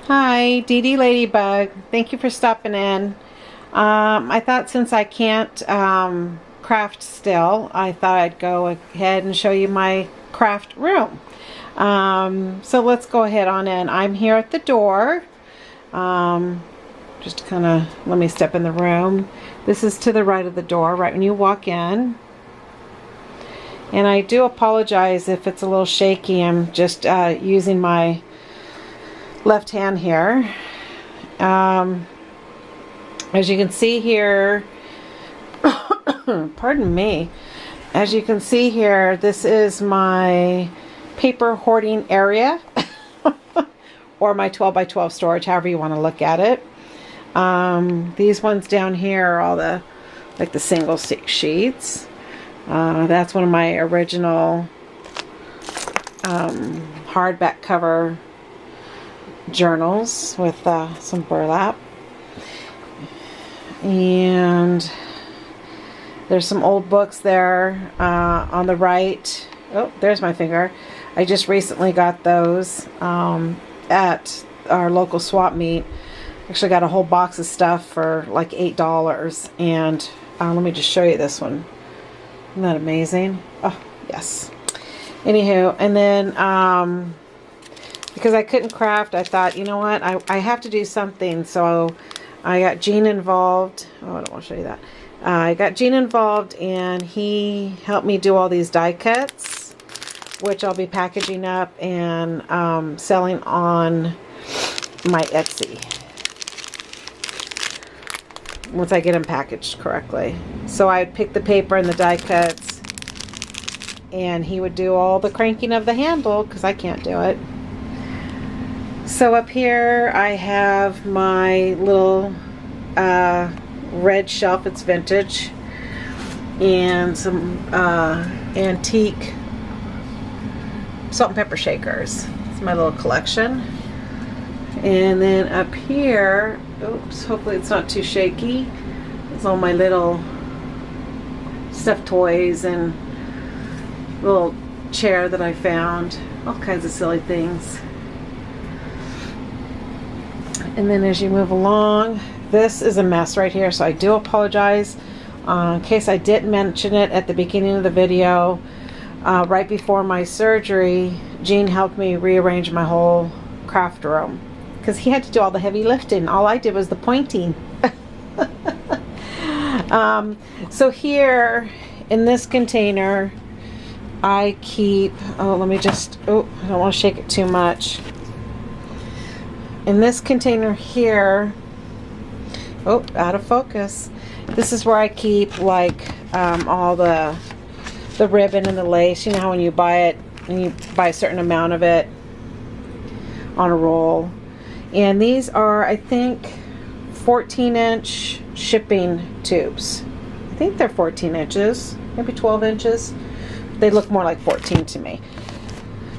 Hi, Dee Dee Ladybug. Thank you for stopping in. I thought since I can't craft still, I thought I'd go ahead and show you my craft room. So let's go ahead on in. I'm here at the door. Just kind of, let me step in the room. This is to the right of the door, right when you walk in. And I do apologize if it's a little shaky. I'm just using my left hand here. As you can see here, pardon me, as you can see here, this is my paper hoarding area or my 12 by 12 storage, however you want to look at it. These ones down here are all the single sheets. That's one of my original hardback cover journals with some burlap, and there's some old books there on the right. Oh, there's my finger. I just recently got those at our local swap meet. Actually got a whole box of stuff for like $8, and let me just show you this one. Isn't that amazing? Oh yes. Anywho, and then because I couldn't craft, I thought, you know what, I have to do something. So I got Gene involved. Oh, I don't want to show you that. I got Gene involved, and he helped me do all these die cuts, which I'll be packaging up and selling on my Etsy once I get them packaged correctly. So I'd pick the paper and the die cuts, and he would do all the cranking of the handle because I can't do it. So up here I have my little red shelf. It's vintage, and some antique salt and pepper shakers. It's my little collection. And then up here, oops, hopefully it's not too shaky, it's all my little stuffed toys and little chair that I found, all kinds of silly things. And then as you move along, this is a mess right here, so I do apologize in case I didn't mention it at the beginning of the video. Right before my surgery, Gene helped me rearrange my whole craft room because he had to do all the heavy lifting. All I did was the pointing. So here in this container I keep, oh, let me just, oh, I don't want to shake it too much. In this container here, oh, out of focus, this is where I keep like all the ribbon and the lace. You know how when you buy it and you buy a certain amount of it on a roll. And these are, I think, 14-inch shipping tubes. I think they're 14 inches, maybe 12 inches. They look more like 14 to me.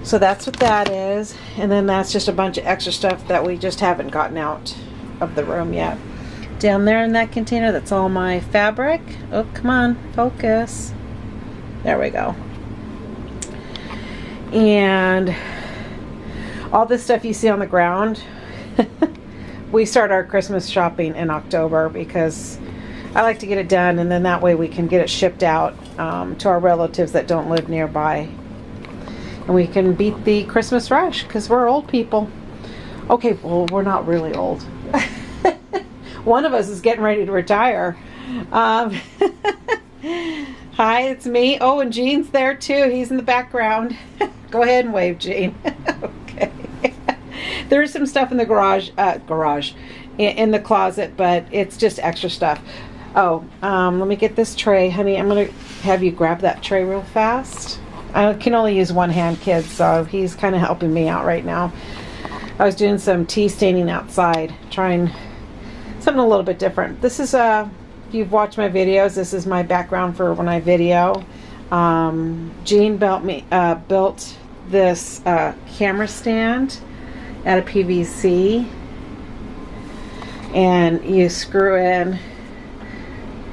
So that's what that is. And then that's just a bunch of extra stuff that we just haven't gotten out of the room yet. Down there in that container, that's all my fabric. Oh, come on, focus. There we go. And all this stuff you see on the ground, we start our Christmas shopping in October because I like to get it done, and then that way we can get it shipped out to our relatives that don't live nearby. And we can beat the Christmas rush because we're old people. Okay, well, we're not really old. One of us is getting ready to retire. Hi, it's me. Oh, and Gene's there too. He's in the background. Go ahead and wave, Gene. Okay. There is some stuff in the garage, in the closet, but it's just extra stuff. Oh, let me get this tray, honey. I'm going to have you grab that tray real fast. I can only use one hand, kids, so he's kind of helping me out right now. I was doing some tea staining outside, trying something a little bit different. This is if you've watched my videos, this is my background for when I video. Gene built this camera stand out of PVC, and you screw in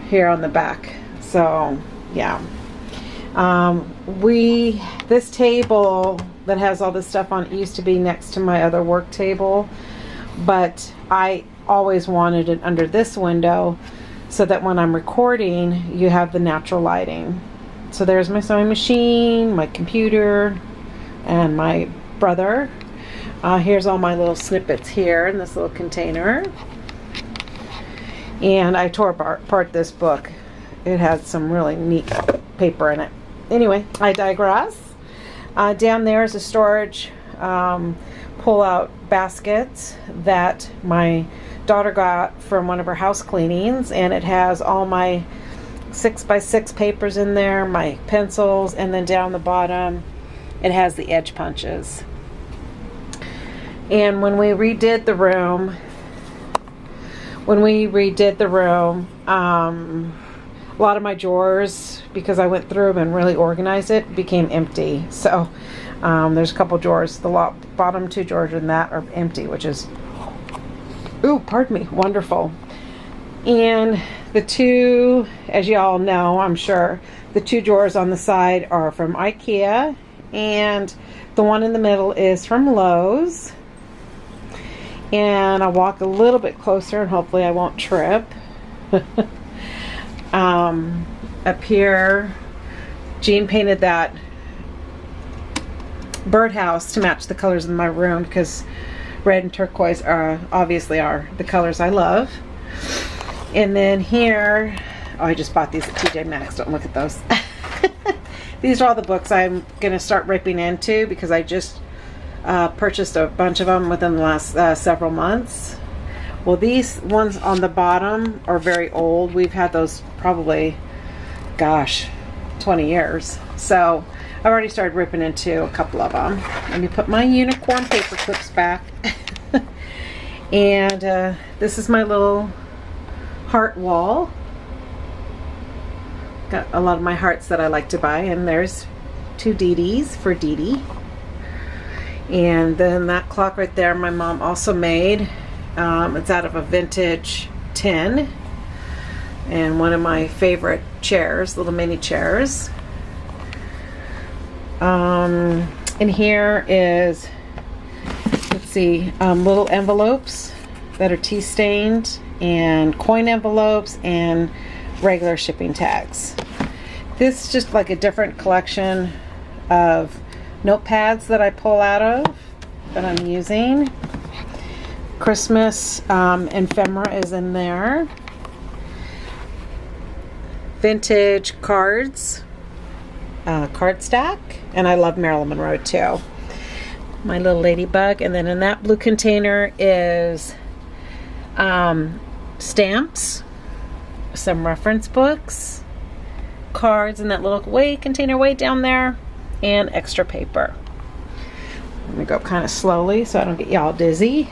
here on the back. So yeah, this table that has all this stuff on it used to be next to my other work table. but I always wanted it under this window so that when I'm recording, you have the natural lighting. So there's my sewing machine, my computer, and my brother. Here's all my little snippets here in this little container. And I tore apart this book. It has some really neat paper in it. Anyway, I digress. Down there is a storage pull-out basket that my daughter got from one of her house cleanings, and it has all my 6x6 papers in there, my pencils, and then down the bottom it has the edge punches. And when we redid the room, a lot of my drawers, because I went through them and really organized it, became empty. So there's a couple drawers. The bottom two drawers in that are empty, which is, ooh, pardon me, wonderful. And the two, as you all know, I'm sure, the two drawers on the side are from IKEA, and the one in the middle is from Lowe's. And I'll walk a little bit closer and hopefully I won't trip. Up here, Jean painted that birdhouse to match the colors in my room, because red and turquoise obviously are the colors I love. And then here, oh, I just bought these at TJ Maxx. Don't look at those. These are all the books I'm going to start ripping into, because I just purchased a bunch of them within the last several months. Well, these ones on the bottom are very old. We've had those probably, gosh, 20 years. So I've already started ripping into a couple of them. Let me put my unicorn paper clips back. And this is my little heart wall. Got a lot of my hearts that I like to buy, and there's two Dee Dees for Dee Dee. And then that clock right there, my mom also made. It's out of a vintage tin. And one of my favorite chairs, little mini chairs. And here is, let's see, little envelopes that are tea stained, and coin envelopes, and regular shipping tags. This is just like a different collection of notepads that I pull out of that I'm using. Christmas ephemera is in there. Vintage cards, card stack, and I love Marilyn Monroe too. My little ladybug. And then in that blue container is stamps, some reference books, cards in that little container way down there, and extra paper. I'm gonna go kind of slowly so I don't get y'all dizzy.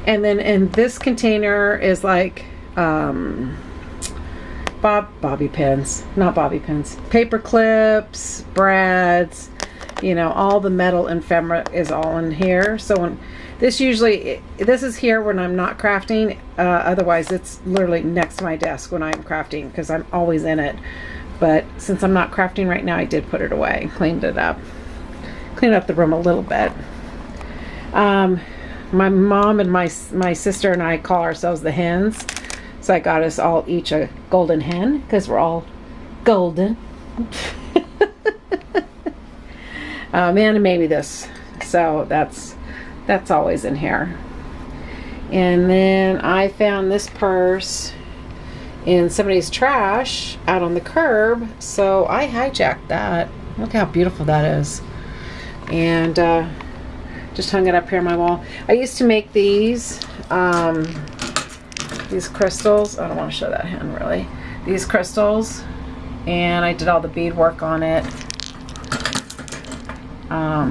And then in this container is like bobby pins, not bobby pins, paper clips, brads, you know, all the metal ephemera is all in here. So when this is here when I'm not crafting. Otherwise it's literally next to my desk when I'm crafting, because I'm always in it. But since I'm not crafting right now, I did put it away, cleaned up the room a little bit. My mom and my sister and I call ourselves the hens. So I got us all each a golden hen, because we're all golden. And maybe this. So that's always in here. And then I found this purse in somebody's trash out on the curb, so I hijacked that. Look how beautiful that is. And just hung it up here on my wall. I used to make these crystals. I don't want to show that hand really. These crystals, and I did all the beadwork on it.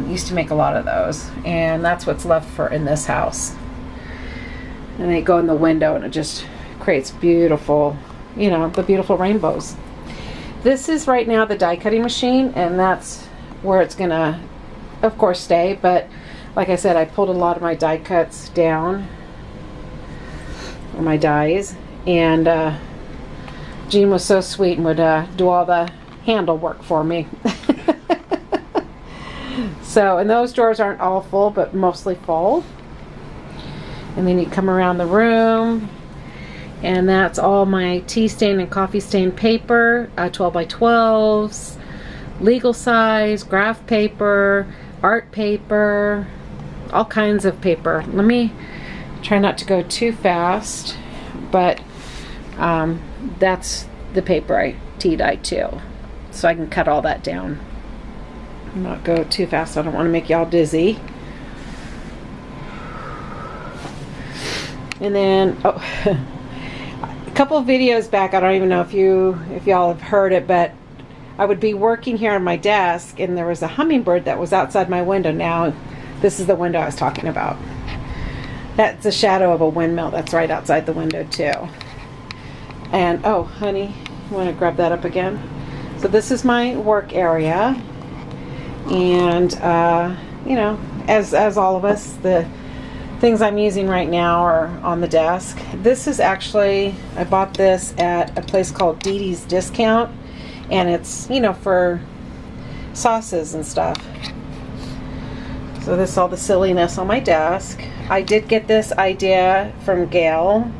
Used to make a lot of those, and that's what's left for in this house. And they go in the window, and it just creates beautiful, you know, the beautiful rainbows. This is right now the die cutting machine, and that's where it's gonna, of course, stay. But like I said, I pulled a lot of my die cuts down, or my dies, and Jean was so sweet and would do all the handle work for me. So, and those drawers aren't all full, but mostly full. And then you come around the room, and that's all my tea stain and coffee stain paper, 12 by 12s, legal size, graph paper, art paper, all kinds of paper. Let me try not to go too fast, but that's the paper I tea dye too, so I can cut all that down. Not go too fast. I don't want to make y'all dizzy. And then a couple of videos back, I don't even know if y'all have heard it, but I would be working here on my desk and there was a hummingbird that was outside my window. Now this is the window I was talking about. That's a shadow of a windmill that's right outside the window too. And oh honey, you want to grab that up again? So this is my work area, and you know, as all of us, the things I'm using right now are on the desk. This is actually, I bought this at a place called Dee Dee's Discount, and it's, you know, for sauces and stuff. So this is all the silliness on my desk. I did get this idea from Gail,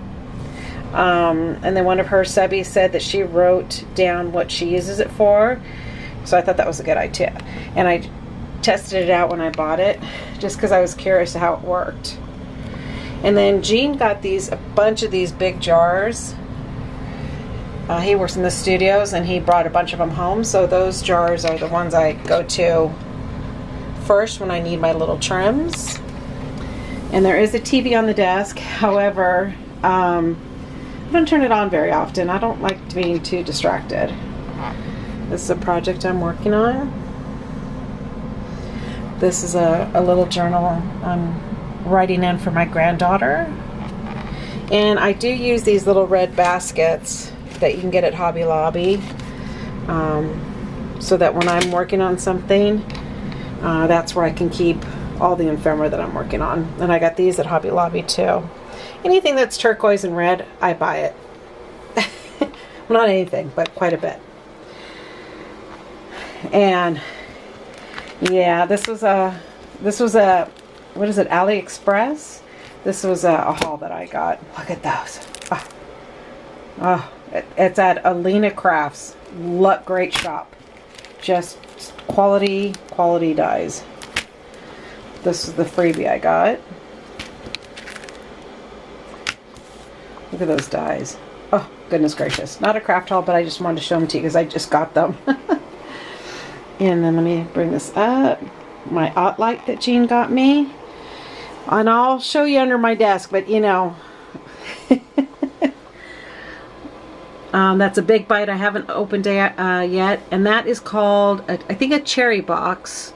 and then one of her subbies said that she wrote down what she uses it for, so I thought that was a good idea. And I tested it out when I bought it, just because I was curious how it worked. And then Gene got a bunch of these big jars. He works in the studios and he brought a bunch of them home. So those jars are the ones I go to first when I need my little trims. And there is a TV on the desk. However, I don't turn it on very often. I don't like being too distracted. This is a project I'm working on. This is a little journal I'm writing in for my granddaughter. And I do use these little red baskets that you can get at Hobby Lobby, so that when I'm working on something, that's where I can keep all the ephemera that I'm working on. And I got these at Hobby Lobby too. Anything that's turquoise and red, I buy it. Well, not anything, but quite a bit. And yeah, this was a what is it, AliExpress? This was a haul that I got. Look at those. It's at Alina Crafts. Great shop. Just quality dyes. This is the freebie I got. Look at those dyes. Oh, goodness gracious. Not a craft haul, but I just wanted to show them to you because I just got them. And then let me bring this up. My Ottlight that Gene got me. And I'll show you under my desk, but you know, that's a big bite I haven't opened yet, and that is called, I think, a cherry box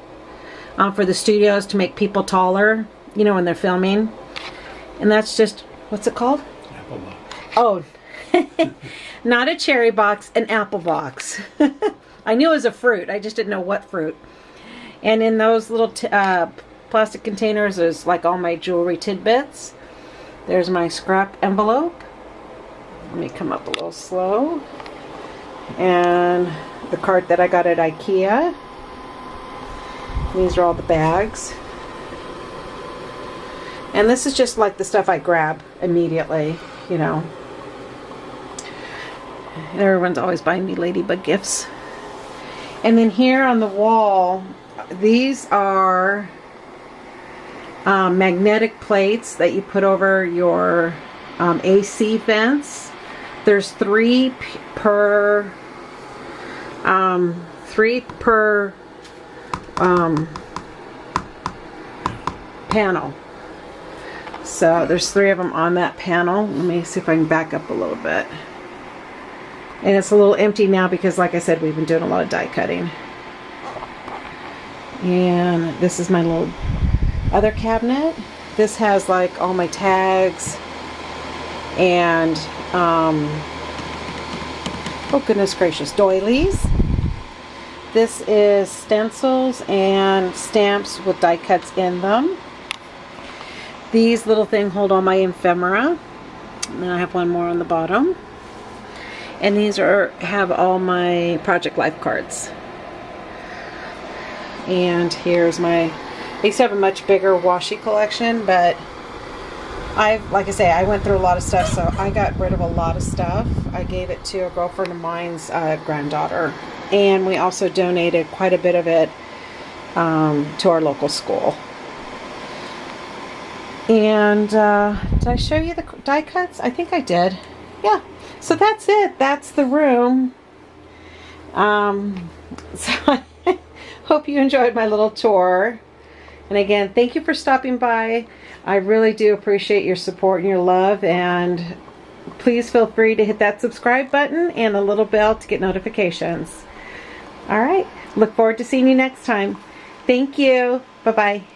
for the studios to make people taller, you know, when they're filming. And that's just, what's it called? Apple box. Oh, not a cherry box, an apple box. I knew it was a fruit, I just didn't know what fruit. And in those little plastic containers is like all my jewelry tidbits. There's my scrap envelope. Let me come up a little slow. And the cart that I got at IKEA. These are all the bags. And this is just like the stuff I grab immediately, you know. Everyone's always buying me ladybug gifts. And then here on the wall, these are magnetic plates that you put over your AC vents. There's three per panel. So there's 3 of them on that panel. Let me see if I can back up a little bit. And it's a little empty now because, like I said, we've been doing a lot of die cutting. And this is my little other cabinet. This has like all my tags and oh goodness gracious, doilies. This is stencils and stamps with die cuts in them. These little things hold all my ephemera. And then I have one more on the bottom. And these have all my Project Life cards. And here's my, I used to have a much bigger washi collection, but like I say, I went through a lot of stuff, so I got rid of a lot of stuff. I gave it to a girlfriend of mine's granddaughter, and we also donated quite a bit of it to our local school. And did I show you the die cuts? I think I did. Yeah. So that's it. That's the room. So I hope you enjoyed my little tour. And again, thank you for stopping by. I really do appreciate your support and your love. And please feel free to hit that subscribe button and the little bell to get notifications. All right. Look forward to seeing you next time. Thank you. Bye-bye.